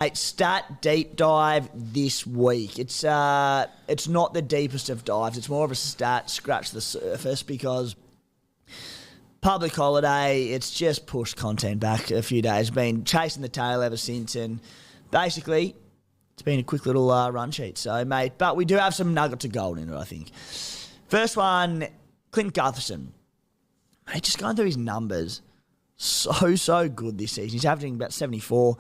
A stat deep dive this week. It's not the deepest of dives. It's more of a stat scratch the surface because public holiday, it's just pushed content back a few days. Been chasing the tail ever since, and basically it's been a quick little run sheet. So, mate, but we do have some nuggets of gold in it, I think. First one, Clint Gutherson. Mate, just going through his numbers, so good this season. He's averaging about 74.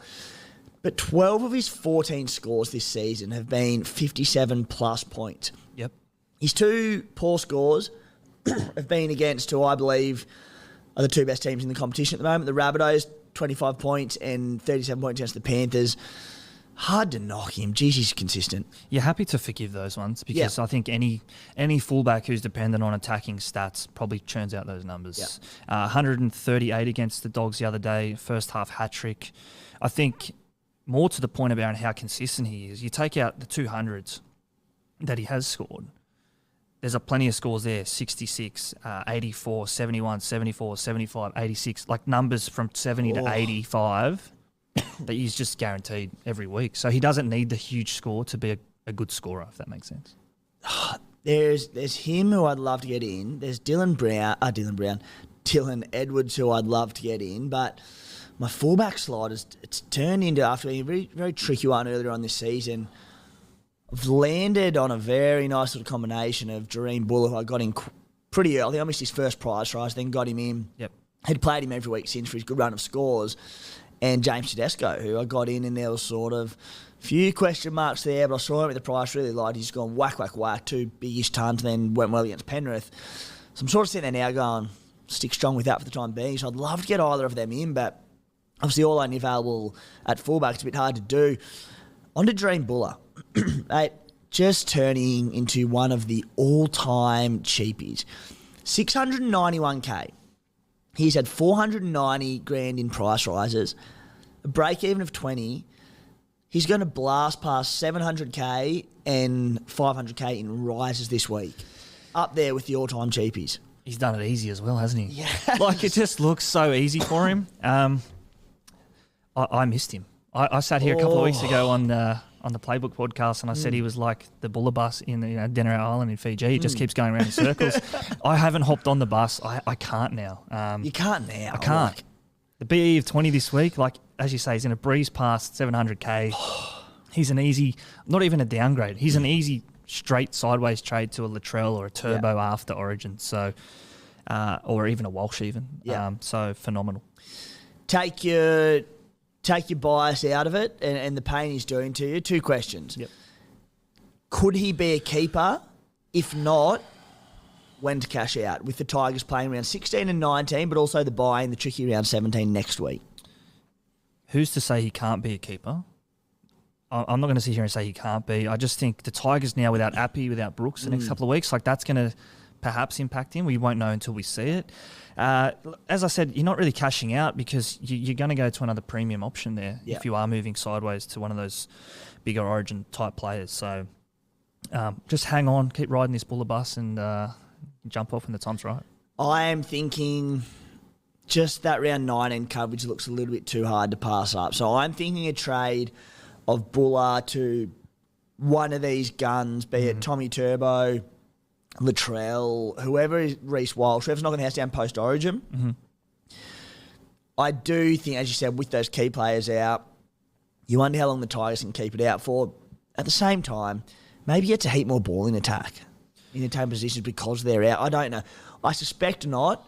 But 12 of his 14 scores this season have been 57-plus points. Yep. His two poor scores have been against who I believe are the two best teams in the competition at the moment. The Rabbitohs, 25 points and 37 points against the Panthers. Hard to knock him. Geez, he's consistent. You're happy to forgive those ones because I think any fullback who's dependent on attacking stats probably churns out those numbers. 138 against the Dogs the other day, first half hat-trick. I think more to the point about how consistent he is, you take out the 200s that he has scored, there's plenty of scores there, 66, 84, 71, 74, 75, 86, like numbers from 70 to 85 that he's just guaranteed every week. So he doesn't need the huge score to be a good scorer, if that makes sense. There's him who I'd love to get in. There's Dylan Edwards who I'd love to get in, but my fullback slot it's turned into, after a very, very tricky one earlier on this season, I've landed on a very nice little combination of Jareem Buller, who I got in pretty early. I missed his first prize rise, then got him in. Yep. Had played him every week since for his good run of scores. And James Tedesco, who I got in, and there was sort of a few question marks there, but I saw him at the price, really liked. He's gone whack, 2 big-ish tons, then went well against Penrith. So I'm sort of sitting there now going, stick strong with that for the time being. So I'd love to get either of them in, but obviously all only available at fullback. It's a bit hard to do. On to Dream Buller. Mate, just turning into one of the all-time cheapies. 691K. He's had 490 grand in price rises, a break-even of 20. He's going to blast past 700K and 500K in rises this week. Up there with the all-time cheapies. He's done it easy as well, hasn't he? Yeah. Like, it just looks so easy for him. I missed him. I sat here a couple of weeks ago on the Playbook podcast, and I said he was like the buller bus in Denner Island in Fiji. He just keeps going around in circles. I haven't hopped on the bus. I can't now. You can't now. I can't. Like, the BE of 20 this week, like, as you say, he's in a breeze past 700K. He's an easy, not even a downgrade. He's an easy straight sideways trade to a Latrell or a Turbo after Origin. So, or even a Walsh even. Yeah. So phenomenal. Take your bias out of it and the pain he's doing to you. 2 questions. Yep. Could he be a keeper? If not, when to cash out? With the Tigers playing around 16 and 19, but also the bye in the tricky round 17 next week. Who's to say he can't be a keeper? I'm not going to sit here and say he can't be. I just think the Tigers now without Appy, without Brooks the next couple of weeks, like that's going to perhaps impact him. We won't know until we see it. As I said, you're not really cashing out because you're going to go to another premium option there if you are moving sideways to one of those bigger Origin type players. So just hang on, keep riding this buller bus and jump off when the time's right. I am thinking just that round 19 coverage looks a little bit too hard to pass up. So I'm thinking a trade of Buller to one of these guns, be it Tommy Turbo, Latrell, whoever is Reece Walsh, whoever's knocking the house down post-Origin. Mm-hmm. I do think, as you said, with those key players out, you wonder how long the Tigers can keep it out for. At the same time, maybe you get to heap more ball in attack, in attacking positions because they're out. I don't know. I suspect not,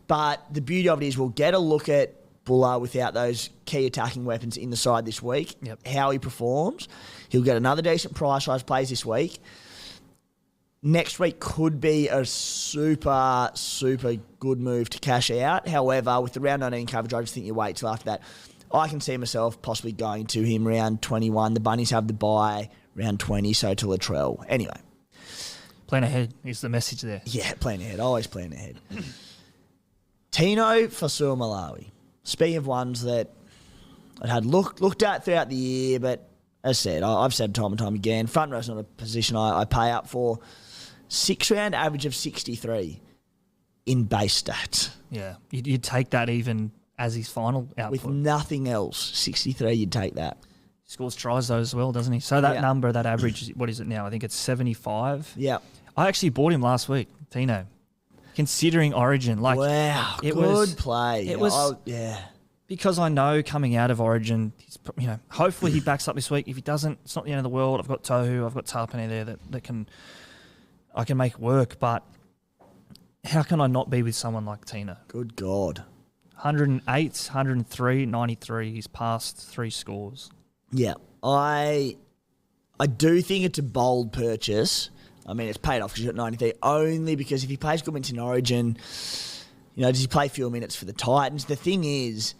but the beauty of it is we'll get a look at Buller without those key attacking weapons in the side this week, how he performs. He'll get another decent price rise plays this week. Next week could be a super, super good move to cash out. However, with the round 19 coverage, I just think you wait till after that. I can see myself possibly going to him round 21. The Bunnies have the bye round 20, so to Latrell. Anyway. Plan ahead is the message there. Yeah, plan ahead. Always plan ahead. Tino Fa'asuamaleaui. Speaking of ones that I had looked at throughout the year, but as I said, I've said time and time again, front row's not a position I pay up for. 6-round average of 63 in base stats. Yeah, you'd take that even as his final output. With nothing else, 63, you'd take that. Scores tries though as well, doesn't he? So that number, that average, what is it now? I think it's 75. Yeah. I actually bought him last week, Tino. Considering Origin, like wow, good play. It was because I know coming out of Origin, hopefully he backs up this week. If he doesn't, it's not the end of the world. I've got Tohu, I've got Tarpany there that I can make work. But how can I not be with someone like Tina? Good God. 108, 103, 93. He's passed 3 scores. Yeah, I do think it's a bold purchase. I mean, it's paid off because you've got 93, only because if he plays good minutes in Origin, does he play fewer minutes for the Titans? The thing is,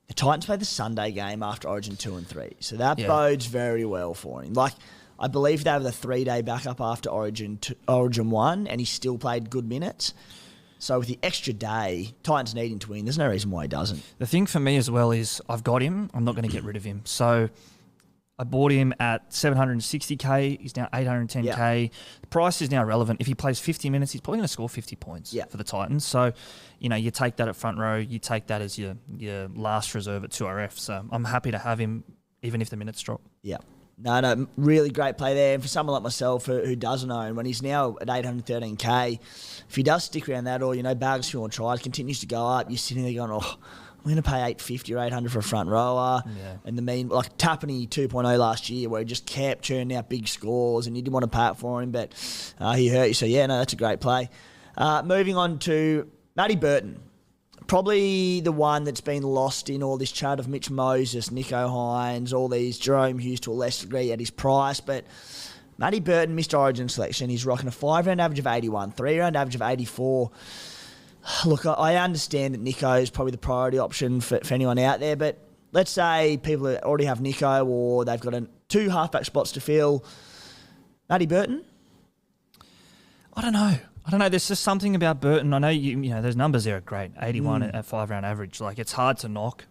the Titans play the Sunday game after Origin 2 and 3, so that bodes very well for him. Like, I believe they have the 3-day backup after Origin 1, and he still played good minutes. So with the extra day, Titans needing to win, there's no reason why he doesn't. The thing for me as well is I've got him. I'm not going to get rid of him. So I bought him at 760K. He's now 810K. Yep. The price is now relevant. If he plays 50 minutes, he's probably going to score 50 points for the Titans. So, you take that at front row. You take that as your last reserve at 2RF. So I'm happy to have him even if the minutes drop. Yeah. No, really great play there. And for someone like myself who doesn't own, when he's now at 813K, if he does stick around that or, bags a few more tries, continues to go up, you're sitting there going, I'm going to pay 850 or 800 for a front rower. Yeah. And like Tapani 2.0 last year where he just kept churning out big scores and you didn't want to pay it for him, but he hurt you. So, that's a great play. Moving on to Matty Burton. Probably the one that's been lost in all this chat of Mitch Moses, Nicho Hines, all these, Jerome Hughes to a less degree at his price. But Matty Burton missed Origin selection. He's rocking a 5-round average of 81, 3-round average of 84. Look, I understand that Nicho is probably the priority option for anyone out there, but let's say people that already have Nicho or they've got 2 halfback spots to fill. Matty Burton? I don't know. There's just something about Burton. I know those numbers there are great. 81 at 5-round average. Like, it's hard to knock.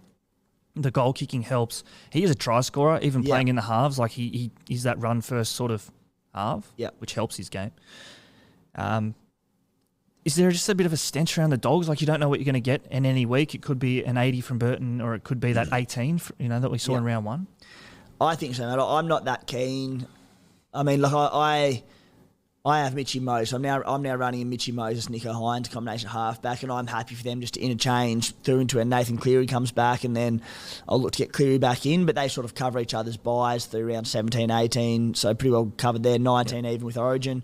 The goal kicking helps. He is a try scorer, even playing in the halves. Like, he's that run first sort of half, which helps his game. Is there just a bit of a stench around the Dogs? Like, you don't know what you're going to get in any week. It could be an 80 from Burton or it could be that 18, that we saw in round 1. I think so, mate. I'm not that keen. I mean, look, I have Mitchy Moses. I'm now running a Mitchy Moses, Nicho Hines combination halfback, and I'm happy for them just to interchange through into a Nathan Cleary comes back, and then I'll look to get Cleary back in. But they sort of cover each other's buys through round 17, 18, so pretty well covered there, 19 even with Origin.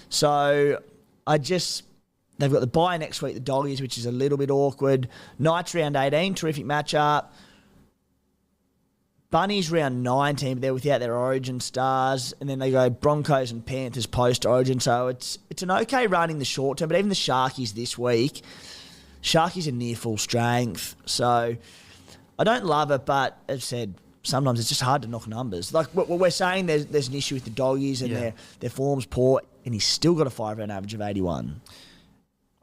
So they've got the bye next week, the Doggies, which is a little bit awkward. Knights round 18, terrific matchup. Bunnies round 19, but they're without their Origin stars. And then they go Broncos and Panthers post-Origin. So it's an okay run in the short term. But even the Sharkies this week, Sharkies are near full strength. So I don't love it, but as I said, sometimes it's just hard to knock numbers. Like what we're saying, there's an issue with the Doggies and their form's poor, and he's still got a 5-round average of 81.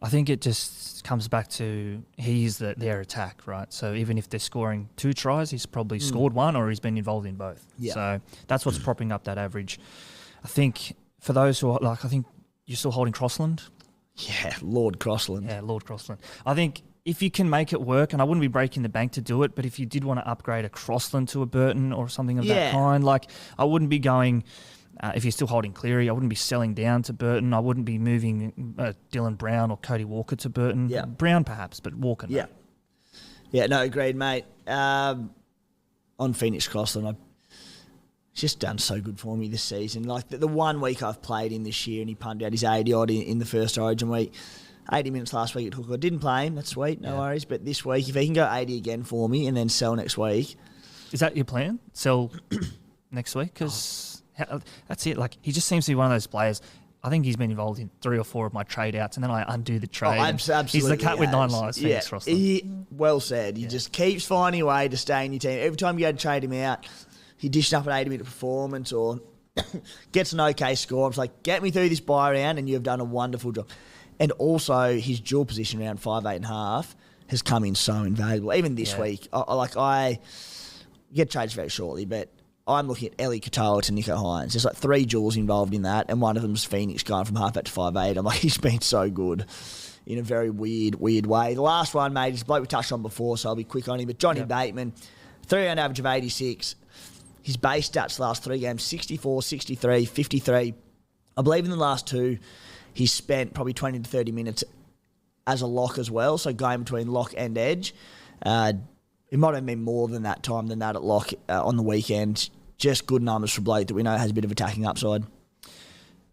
I think it just comes back to he's their attack, right? So even if they're scoring 2 tries, he's probably scored 1 or he's been involved in both. Yeah. So that's what's propping up that average. I think for those who are, I think you're still holding Crossland. Yeah, Lord Crossland. Yeah, Lord Crossland. I think if you can make it work, and I wouldn't be breaking the bank to do it, but if you did want to upgrade a Crossland to a Burton or something of that kind, I wouldn't be going... if you're still holding Cleary, I wouldn't be selling down to Burton. I wouldn't be moving Dylan Brown or Cody Walker to Burton. Yeah. Brown perhaps, but Walker no. Yeah, no, agreed, mate. On Phoenix Crossland, he's just done so good for me this season. Like the 1 week I've played him this year and he pumped out his 80-odd in the first Origin week. 80 minutes last week at hooker. I didn't play him, that's sweet, no worries. But this week, if he can go 80 again for me and then sell next week. Is that your plan? Sell next week? Because... that's it. Like, he just seems to be one of those players. I think he's been involved in 3 or 4 of my trade outs, and then I undo the trade. Absolutely. He's the cat with 9 lives. Well said. He just keeps finding a way to stay in your team. Every time you go to trade him out, he dishes up an 80-minute performance or gets an okay score. It's like, get me through this bye round, and you have done a wonderful job. And also, his dual position around 5'8.5" has come in so invaluable. Even this week, I get trades very shortly, but I'm looking at Ellie Katoa to Nicho Hines. There's 3 duels involved in that, and one of them's Phoenix going from halfback to 5'8". I'm like, he's been so good in a very weird way. The last one, mate, is a bloke we touched on before, so I'll be quick on him. But Johnny Bateman, 3-round average of 86. his base stats last 3 games, 64, 63, 53. I believe in the last 2, he's spent probably 20 to 30 minutes as a lock as well, so going between lock and edge. It might have been more than that time than that at lock on the weekend. Just good numbers for Blake that we know has a bit of attacking upside.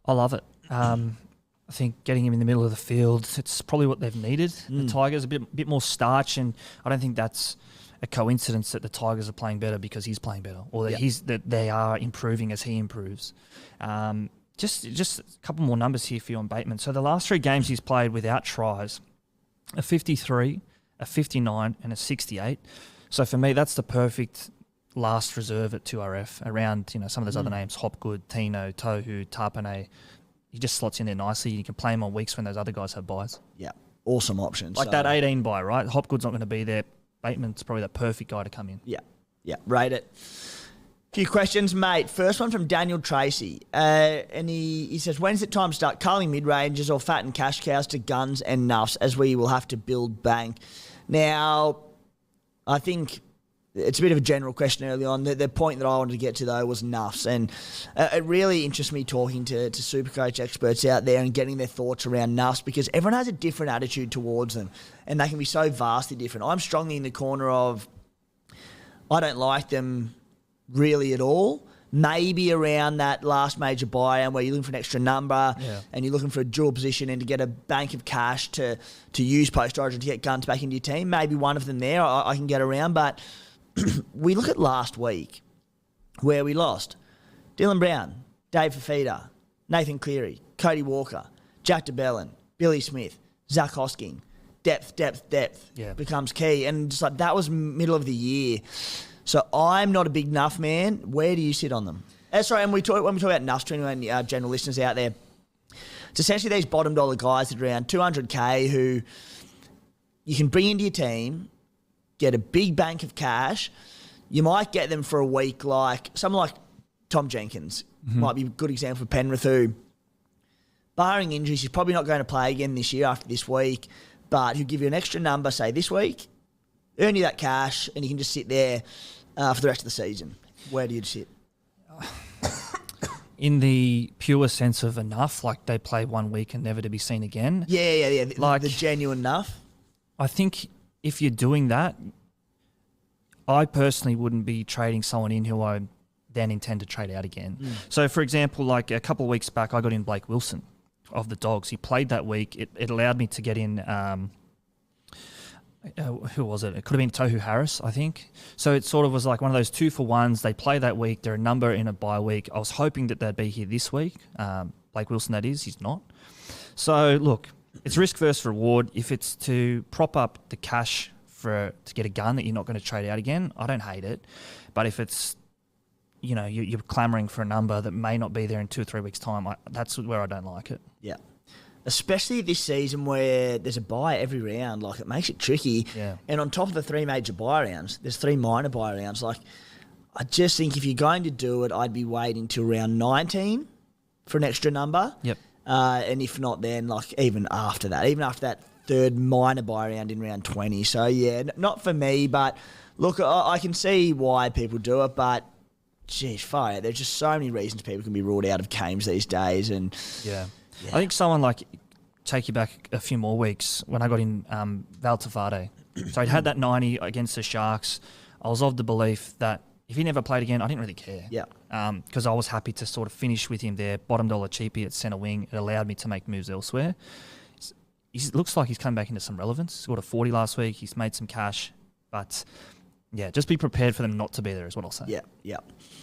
I love it. I think getting him in the middle of the field, it's probably what they've needed. The Tigers, a bit more starch, and I don't think that's a coincidence that the Tigers are playing better because he's playing better, or that they are improving as he improves. Just a couple more numbers here for you on Bateman. So the last 3 games he's played without tries, a 53, a 59, and a 68. So for me, that's the perfect last reserve at 2RF around some of those other names, Hopgood, Tino, Tohu, Tapane. He just slots in there nicely. You can play him on weeks when those other guys have buys. Yeah, awesome options. Like that 18 buy, right? Hopgood's not going to be there. Bateman's probably the perfect guy to come in. Yeah, rate it. Few questions, mate. First one from Daniel Tracy. And he says, when's it time to start culling mid-ranges or fatten cash cows to guns and nuffs as we will have to build bank? Now, I think it's a bit of a general question early on. The point that I wanted to get to, though, was nuffs. And it really interests me talking to Supercoach experts out there and getting their thoughts around nuffs because everyone has a different attitude towards them. And they can be so vastly different. I'm strongly in the corner of I don't like them really at all. Maybe around that last major buy-in where you're looking for an extra number and you're looking for a dual position and to get a bank of cash to use post-origin to get guns back into your team. Maybe one of them there I can get around. But we look at last week where we lost Dylan Brown, Dave Fafita, Nathan Cleary, Cody Walker, Jack DeBellin, Billy Smith, Zach Hosking. Depth becomes key. And just like that was middle of the year. So I'm not a big nuff man. Where do you sit on them? Sorry, and when we talk about nuffs to anyone, general listeners out there, it's essentially these bottom dollar guys that are around 200K who you can bring into your team, get a big bank of cash. You might get them for a week, like someone like Tom Jenkins might be a good example for Penrith, who, barring injuries, he's probably not going to play again this year after this week, but he'll give you an extra number, say this week, earn you that cash, and you can just sit there for the rest of the season. Where do you sit? In the pure sense of enough, like they play 1 week and never to be seen again. Yeah. Like the genuine enough. I think if you're doing that, I personally wouldn't be trading someone in who I then intend to trade out again. So, for example, like a couple of weeks back, I got in Blake Wilson of the Dogs. He played that week. It allowed me to get in... who was it? It could have been Tohu Harris, I think. So it sort of was like one of those 2-for-1s. They play that week. They're a number in a bye week. I was hoping that they'd be here this week. Blake Wilson, that is. He's not. So, look, it's risk versus reward. If it's to prop up the cash to get a gun that you're not going to trade out again, I don't hate it. But if it's, you're clamouring for a number that may not be there in 2 or 3 weeks' time, that's where I don't like it. Yeah. Especially this season where there's a bye every round, like it makes it tricky. Yeah. And on top of the 3 major bye rounds, there's 3 minor bye rounds. Like, I just think if you're going to do it, I'd be waiting till round 19 for an extra number. Yep. And if not, then like even after that 3rd minor bye round in round 20. So yeah, not for me. But look, I can see why people do it. But geez, far out. There's just so many reasons people can be ruled out of games these days. And yeah. I think someone like, take you back a few more weeks, when I got in Val Tafade. So he'd had that 90 against the Sharks. I was of the belief that if he never played again, I didn't really care. Yeah. Because I was happy to sort of finish with him there, bottom dollar cheapie at centre wing. It allowed me to make moves elsewhere. He looks like he's come back into some relevance. He scored a 40 last week. He's made some cash. But, yeah, just be prepared for them not to be there is what I'll say. Yeah.